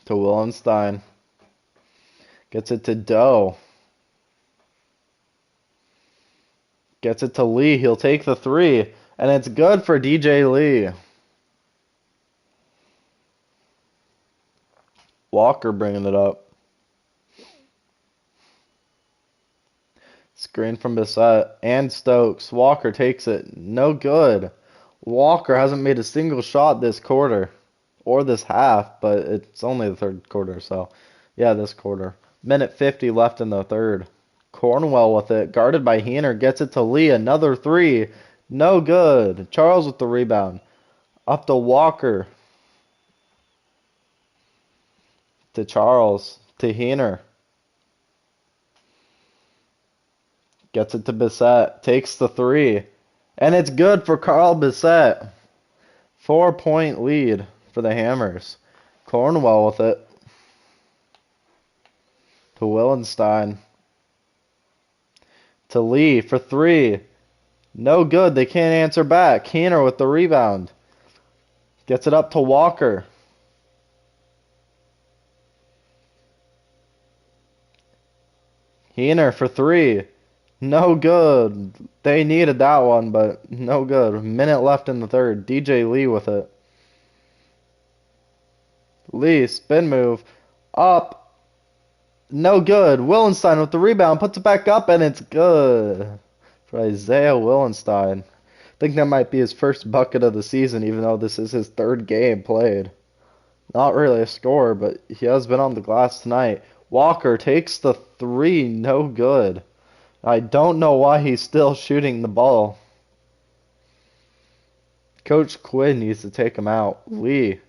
Speaker 1: To Willenstein. Gets it to Doe. Gets it to Lee. He'll take the 3. And it's good for DJ Lee. Walker bringing it up. Screen from Bissett and Stokes. Walker takes it. No good. Walker hasn't made a single shot this quarter. Or this half, but it's only the third quarter, so yeah, this quarter. Minute 50 left in the third. Cornwell with it. Guarded by Heener. Gets it to Lee. Another 3. No good. Charles with the rebound. Up to Walker. To Charles. To Heener. Gets it to Bissett. Takes the 3. And it's good for Carl Bissett. 4-point lead for the Hammers. Cornwell with it. To Willenstein. To Lee for 3. No good. They can't answer back. Heener with the rebound. Gets it up to Walker. Heener for 3. No good. They needed that one, but no good. Minute left in the third. DJ Lee with it. Lee, spin move. Up. No good. Willenstein with the rebound. Puts it back up, and it's good. For Isaiah Willenstein. I think that might be his first bucket of the season, even though this is his third game played. Not really a scorer, but he has been on the glass tonight. Walker takes the 3. No good. I don't know why he's still shooting the ball. Coach Quinn needs to take him out. Lee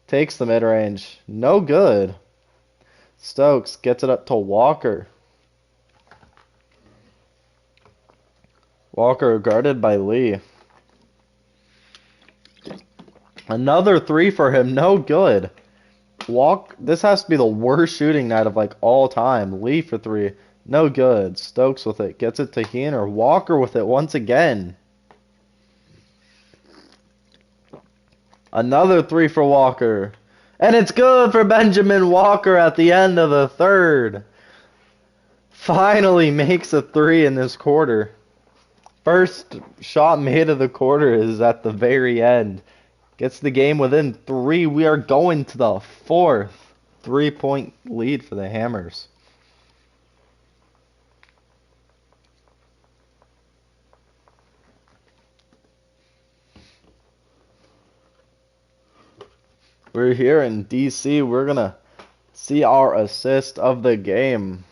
Speaker 1: takes the mid-range. No good. Stokes gets it up to Walker. Walker guarded by Lee. Another 3 for him. No good. This has to be the worst shooting night of like all time. Lee for 3. No good. Stokes with it. Gets it to Heener. Walker with it once again. Another 3 for Walker. And it's good for Benjamin Walker at the end of the third. Finally makes a 3 in this quarter. First shot made of the quarter is at the very end. Gets the game within 3. We are going to the 4th. 3-point lead for the Hammers. We're here in DC. We're going to see our assist of the game.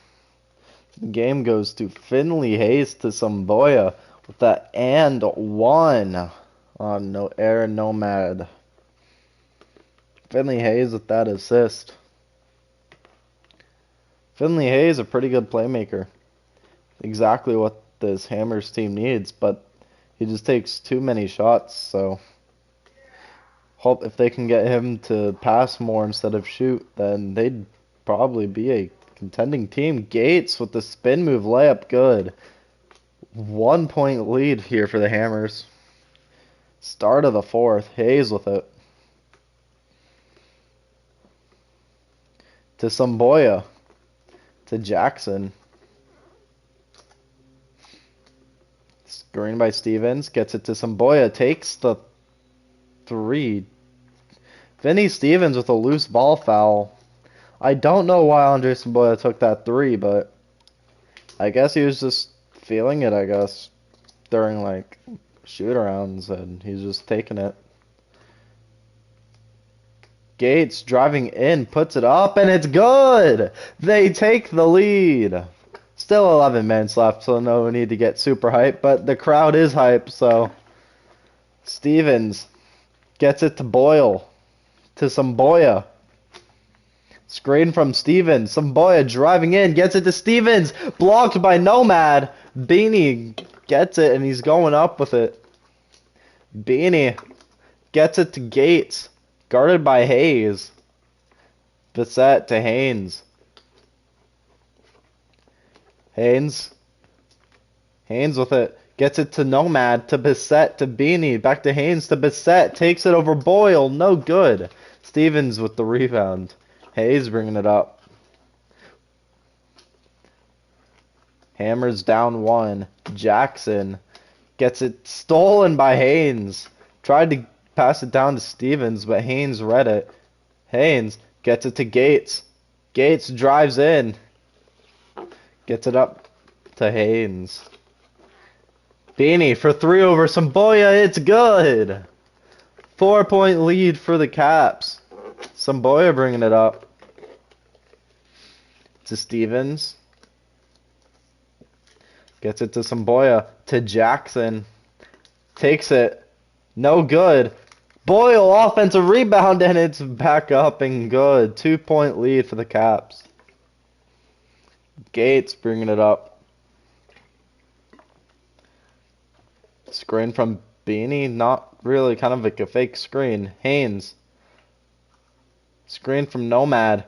Speaker 1: The game goes to Finley Hayes to Samboya with that and 1 on no Air Nomad. Finley Hayes with that assist. Finley Hayes, a pretty good playmaker. Exactly what this Hammers team needs, but he just takes too many shots, so hope if they can get him to pass more instead of shoot, then they'd probably be a contending team. Gates with the spin move layup, good. 1-point lead here for the Hammers. Start of the 4th. Hayes with it. To Samboya. To Jackson. Screen by Stevens. Gets it to Samboya. Takes the 3. Vinny Stevens with a loose ball foul. I don't know why Andre Samboya took that 3, but I guess he was just feeling it, I guess, during like shoot-arounds, and he's just taking it. Gates driving in, puts it up, and it's good! They take the lead. Still 11 minutes left, so no need to get super hyped, but the crowd is hyped, so Stevens gets it to Boyle. To Samboya. Screen from Stevens. Samboya driving in. Gets it to Stevens. Blocked by Nomad. Beanie gets it and he's going up with it. Beanie gets it to Gates. Guarded by Hayes. Bissett to Haynes. Haynes with it. Gets it to Nomad, to Bissett, to Beanie. Back to Haynes, to Bissett. Takes it over Boyle. No good. Stevens with the rebound. Hayes bringing it up. Hammers down one. Jackson gets it stolen by Haynes. Tried to pass it down to Stevens, but Haynes read it. Haynes gets it to Gates. Gates drives in. Gets it up to Haynes. Beanie for three over Samboya. It's good. 4-point lead for the Caps. Samboya bringing it up to Stevens. Gets it to Samboya. To Jackson. Takes it. No good. Boyle offensive rebound and it's back up and good. 2-point lead for the Caps. Gates bringing it up. Screen from Beanie. Not really. Kind of like a fake screen. Haynes. Screen from Nomad.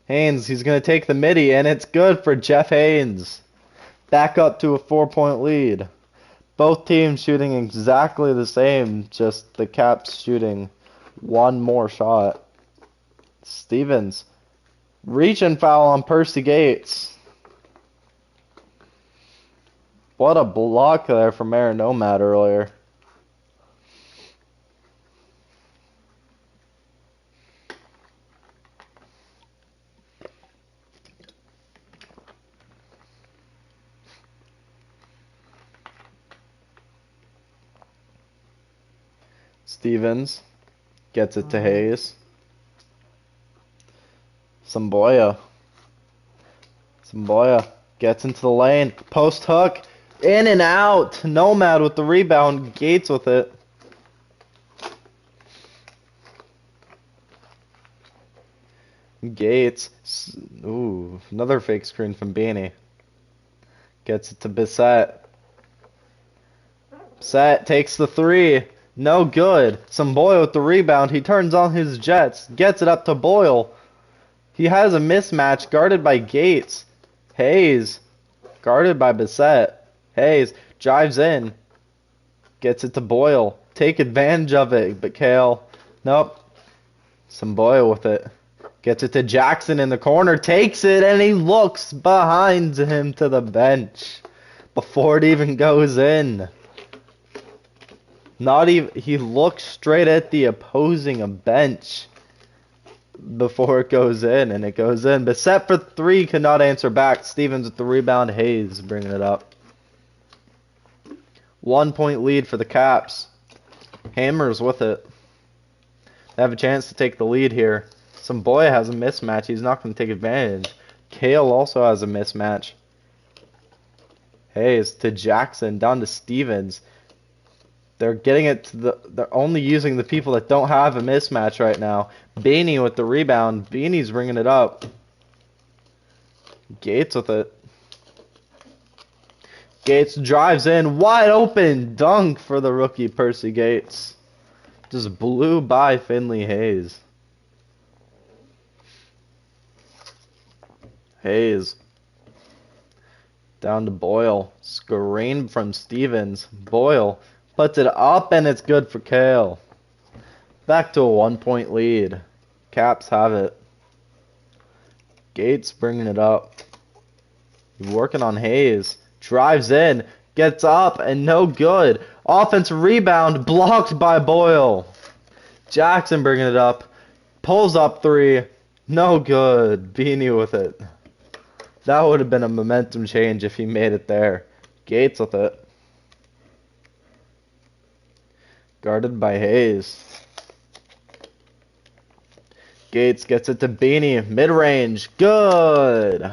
Speaker 1: Haynes, he's going to take the midi, and it's good for Jeff Haynes. Back up to a 4-point lead. Both teams shooting exactly the same, just the Caps shooting one more shot. Stevens. Reach and foul on Percy Gates. What a block there from Aaron Nomad earlier. Stevens gets it to Hayes. Samboya gets into the lane. Post hook. In and out. Nomad with the rebound. Gates with it. Gates. Ooh, another fake screen from Beanie. Gets it to Bissett. Bissett takes the three. No good. Samboya with the rebound. He turns on his jets. Gets it up to Boyle. He has a mismatch guarded by Gates. Hayes guarded by Bissett. Hayes drives in. Gets it to Boyle. Take advantage of it. But Kale. Nope. Samboya with it. Gets it to Jackson in the corner. Takes it and he looks behind him to the bench. Before it even goes in. Not even, he looks straight at the opposing bench before it goes in, and it goes in. Bissett for three cannot answer back. Stevens with the rebound. Hayes bringing it up. 1-point lead for the Caps. Hammers with it. They have a chance to take the lead here. Samboya has a mismatch. He's not going to take advantage. Kale also has a mismatch. Hayes to Jackson. Down to Stevens. They're getting it to they're only using the people that don't have a mismatch right now. Beanie with the rebound. Beanie's bringing it up. Gates with it. Gates drives in. Wide open dunk for the rookie Percy Gates. Just blew by Finley Hayes. Hayes. Down to Boyle. Screen from Stevens. Boyle. Puts it up and it's good for Kale. Back to a 1-point lead. Caps have it. Gates bringing it up. Working on Hayes. Drives in. Gets up and no good. Offensive rebound blocked by Boyle. Jackson bringing it up. Pulls up three. No good. Beanie with it. That would have been a momentum change if he made it there. Gates with it. Guarded by Hayes. Gates gets it to Beanie. Mid-range. Good.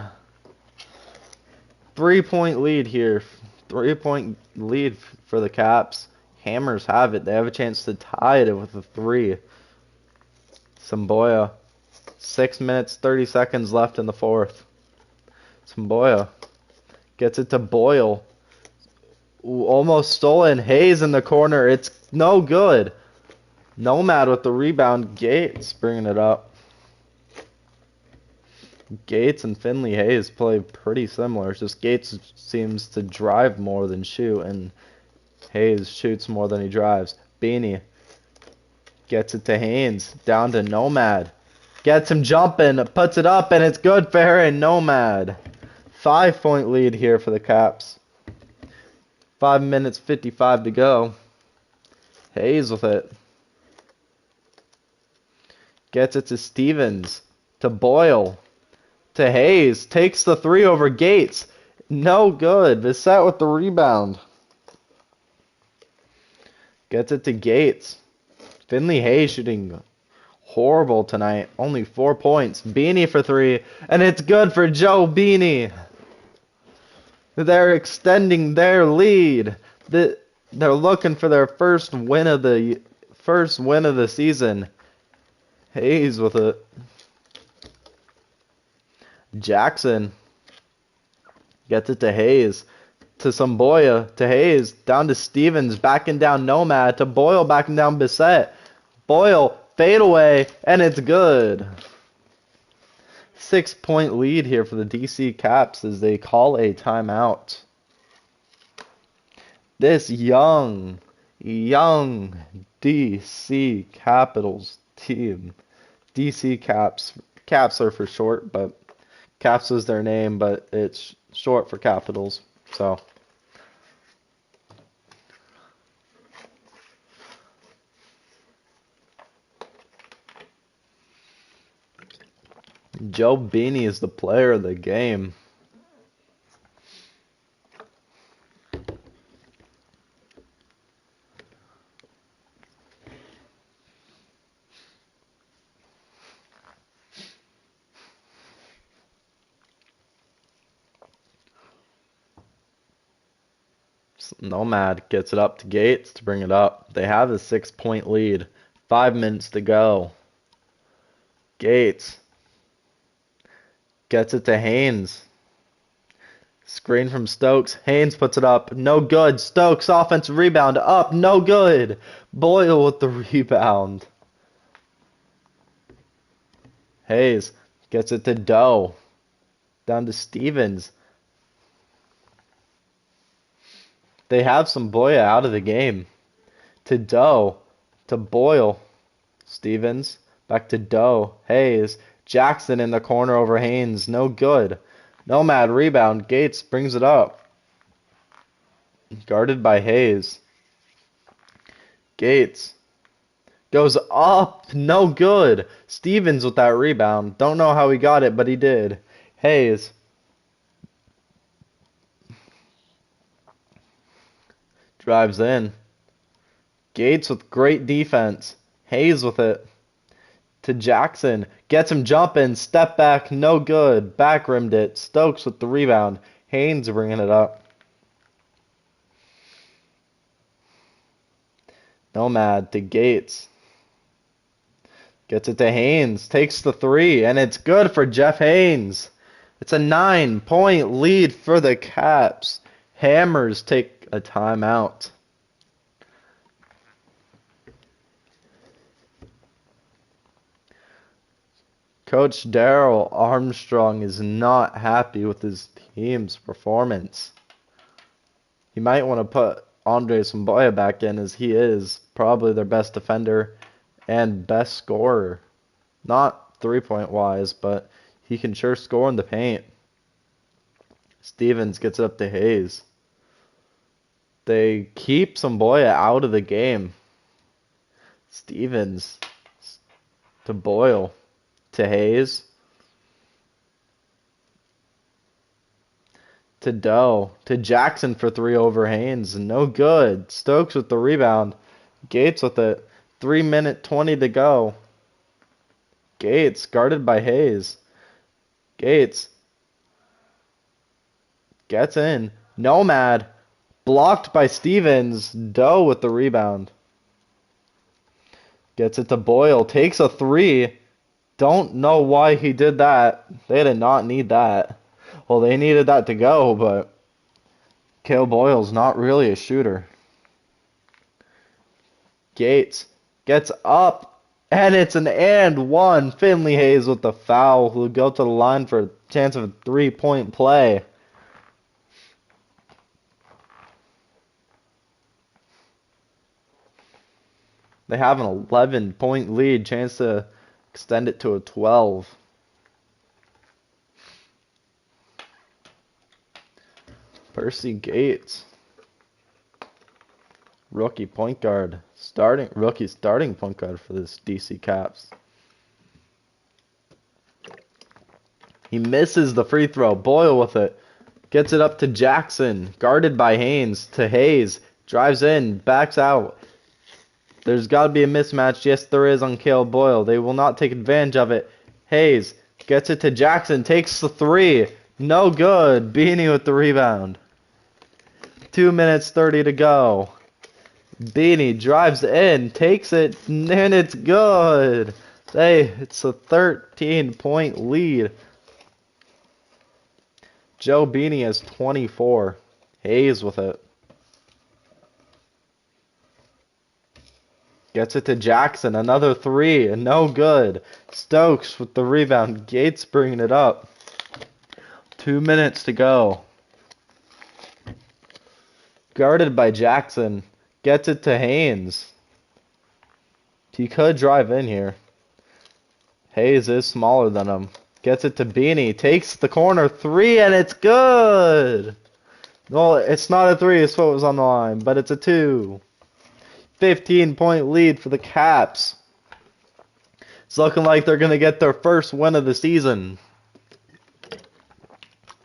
Speaker 1: 3-point lead here. 3-point lead for the Caps. Hammers have it. They have a chance to tie it with a three. Samboya 6 minutes, 30 seconds left in the fourth. Samboya gets it to Boyle. Ooh, almost stolen. Hayes in the corner. It's no good. Nomad with the rebound. Gates bringing it up. Gates and Finley Hayes play pretty similar. It's just Gates seems to drive more than shoot, and Hayes shoots more than he drives. Beanie gets it to Haynes. Down to Nomad. Gets him jumping. Puts it up, and it's good for Aaron Nomad. 5-point lead here for the Caps. 5 minutes 55 to go. Hayes with it. Gets it to Stevens. To Boyle. To Hayes. Takes the three over Gates. No good. Bissett with the rebound. Gets it to Gates. Finley Hayes shooting horrible tonight. Only 4 points. Beanie for three. And it's good for Joe Beanie. They're extending their lead. They're looking for their first win of the season. Hayes with it. Jackson gets it to Hayes. To Samboya. To Hayes. Down to Stevens. Backing down Nomad. To Boyle. Backing down Bissett. Boyle. Fade away. And it's good. 6-point lead here for the DC Caps as they call a timeout. This young DC Capitals team. DC Caps. Caps are for short, but Caps is their name, but it's short for Capitals. So Joe Beanie is the player of the game. Nomad gets it up to Gates to bring it up. They have a 6-point lead. 5 minutes to go. Gates gets it to Haynes. Screen from Stokes. Haynes puts it up. No good. Stokes offensive rebound. Up. No good. Boyle with the rebound. Hayes gets it to Doe. Down to Stevens. They have Samboya out of the game. To Doe. To Boyle. Stevens. Back to Doe. Hayes. Jackson in the corner over Haynes. No good. Nomad rebound. Gates brings it up. Guarded by Hayes. Gates goes up. No good. Stevens with that rebound. Don't know how he got it, but he did. Hayes. Drives in. Gates with great defense. Hayes with it. To Jackson. Gets him jumping. Step back. No good. Back rimmed it. Stokes with the rebound. Haynes bringing it up. Nomad to Gates. Gets it to Haynes. Takes the three. And it's good for Jeff Haynes. It's a 9-point lead for the Caps. Hammers take a timeout. Coach Daryl Armstrong is not happy with his team's performance. He might want to put Andre Samboya back in, as he is probably their best defender and best scorer. Not three-point wise, but he can sure score in the paint. Stevens gets it up to Hayes. They keep Samboya out of the game. Stevens to Boyle. To Hayes. To Doe. To Jackson for three over Haynes. No good. Stokes with the rebound. Gates with it. 3 minute 20 to go. Gates guarded by Hayes. Gates gets in. Nomad blocked by Stevens. Doe with the rebound. Gets it to Boyle. Takes a three. Don't know why he did that. They did not need that. Well, they needed that to go, but Cale Boyle's not really a shooter. Gates gets up, and it's an and one. Finley Hayes with the foul, who'll go to the line for a chance of a 3-point play. They have an 11-point lead, chance to extend it to a 12. Percy Gates, rookie point guard, rookie starting point guard for this DC Caps. He misses the free throw. Boyle with it. Gets it up to Jackson. Guarded by Haynes to Hayes. Drives in. Backs out. There's got to be a mismatch. Yes, there is on Cale Boyle. They will not take advantage of it. Hayes gets it to Jackson. Takes the three. No good. Beanie with the rebound. 2 minutes 30 to go. Beanie drives in. Takes it. And it's good. It's a 13-point lead. Joe Beanie has 24. Hayes with it. Gets it to Jackson. Another three. And no good. Stokes with the rebound. Gates bringing it up. 2 minutes to go. Guarded by Jackson. Gets it to Haynes. He could drive in here. Hayes is smaller than him. Gets it to Beanie. Takes the corner three, and it's good. Well, it's not a three. It's what was on the line, but it's a 2. 15-point lead for the Caps. It's looking like they're going to get their first win of the season.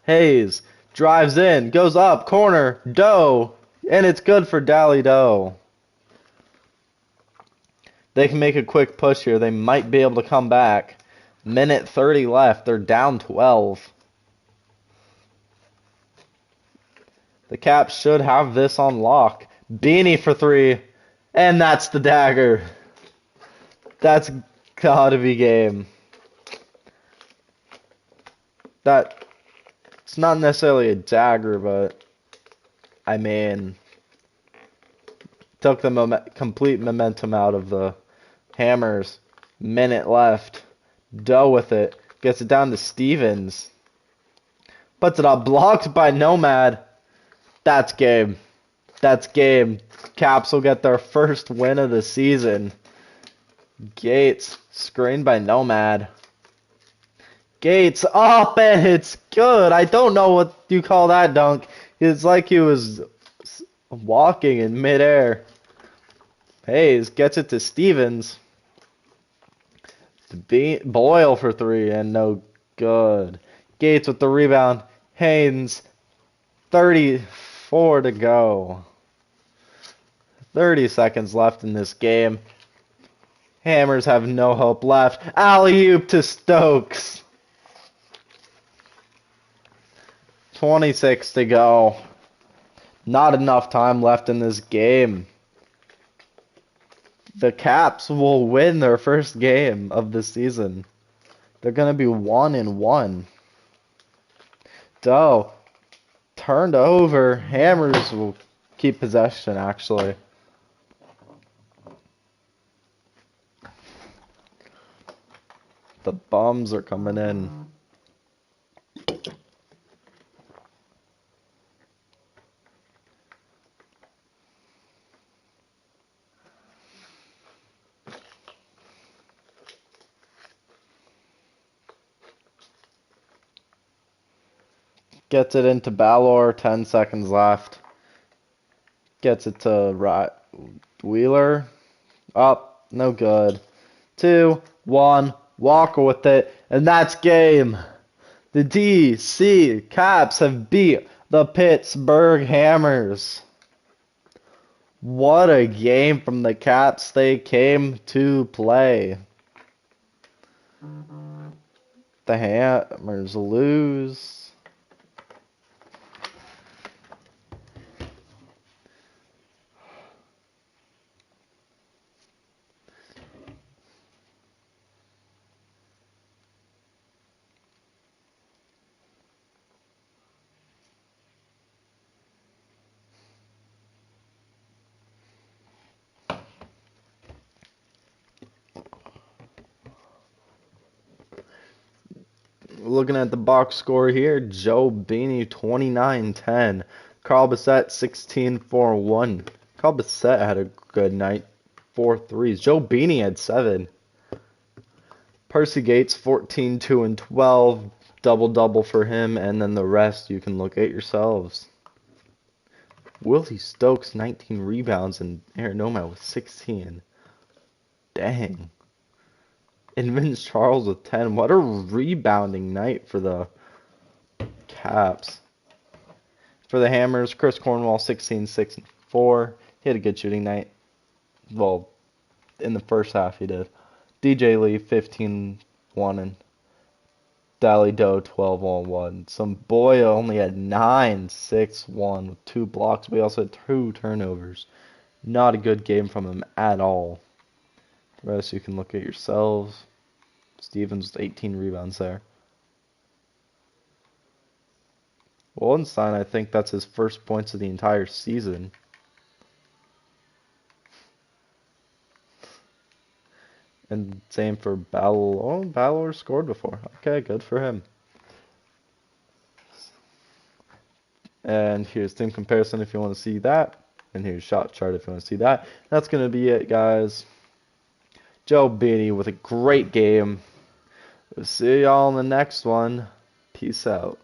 Speaker 1: Hayes drives in, goes up, corner, Doe, and it's good for Dally Doe. They can make a quick push here. They might be able to come back. Minute 30 left. They're down 12. The Caps should have this on lock. Beanie for three. And that's the dagger. That's gotta be game. It's not necessarily a dagger, but I mean, took the complete momentum out of the Hammers. Minute left. Doe with it. Gets it down to Stevens. Puts it up. Blocked by Nomad. That's game. That's game. Caps will get their first win of the season. Gates. Screened by Nomad. Gates up, and it's good. I don't know what you call that dunk. It's like he was walking in midair. Hayes gets it to Stevens. Boyle for three, and no good. Gates with the rebound. Haynes, 34 to go. 30 seconds left in this game. Hammers have no hope left. Alley-oop to Stokes. 26 to go. Not enough time left in this game. The Caps will win their first game of the season. They're going to be 1-1. Doe turned over. Hammers will keep possession, actually. The bums are coming in. Gets it into Balor, 10 seconds left. Gets it to Wheeler. Up, no good. 2-1, Walker with it, and that's game. The DC Caps have beat the Pittsburgh Hammers. What a game from the Caps they came to play. The Hammers lose. Looking at the box score here, Joe Beanie 29-10. Carl Bassett 16-4-1. Carl Bassett had a good night. 4 threes. Joe Beanie had 7. Percy Gates 14-2-12. Double-double for him, and then the rest you can look at yourselves. Willie Stokes 19 rebounds, and Aaron Nomad with 16. Dang. And Vince Charles with 10. What a rebounding night for the Caps. For the Hammers, Chris Cornwall 16, 6, and 4. He had a good shooting night. Well, in the first half he did. DJ Lee 15, 1, and Dally Doe 12 on 1. Some boy only had 9, 6, 1 with 2 blocks. We also had 2 turnovers. Not a good game from him at all. The rest you can look at yourselves. Stevens with 18 rebounds there. Wallenstein, I think that's his first points of the entire season. And same for Battle. Oh, Balor scored before. Okay, good for him. And here's team comparison if you want to see that. And here's shot chart if you want to see that. That's going to be it, guys. Joe Beatty with a great game. We'll see y'all in the next one. Peace out.